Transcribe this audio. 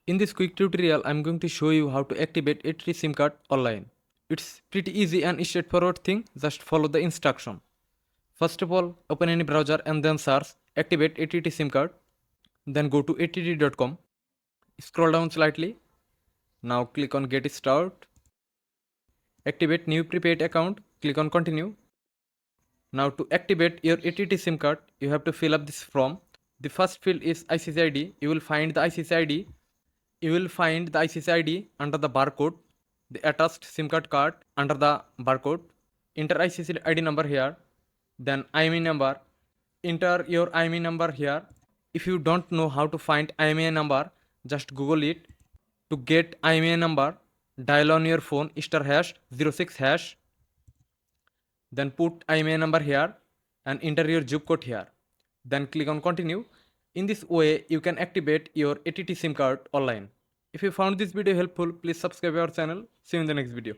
In this quick tutorial, I'm going to show you how to activate ATT SIM card online. It's pretty easy and straightforward thing, just follow the instruction. First of all, open any browser and then search activate ATT SIM card. Then go to att.com. Scroll down slightly. Now click on get start. Activate new prepaid account. Click on continue. Now to activate your ATT SIM card, you have to fill up this form. The first field is ICC ID. You will find the ICC ID. You will find the ICC ID under the barcode, the attached SIM card under the barcode. Enter ICC ID number here, then IMEI number. Enter your IMEI number here. If you don't know how to find IMEI number, just Google it. To get IMEI number, dial on your phone *#06#. Then put IMEI number here and enter your zip code here. Then click on continue. In this way, you can activate your ATT SIM card online. If you found this video helpful, please subscribe our channel. See you in the next video.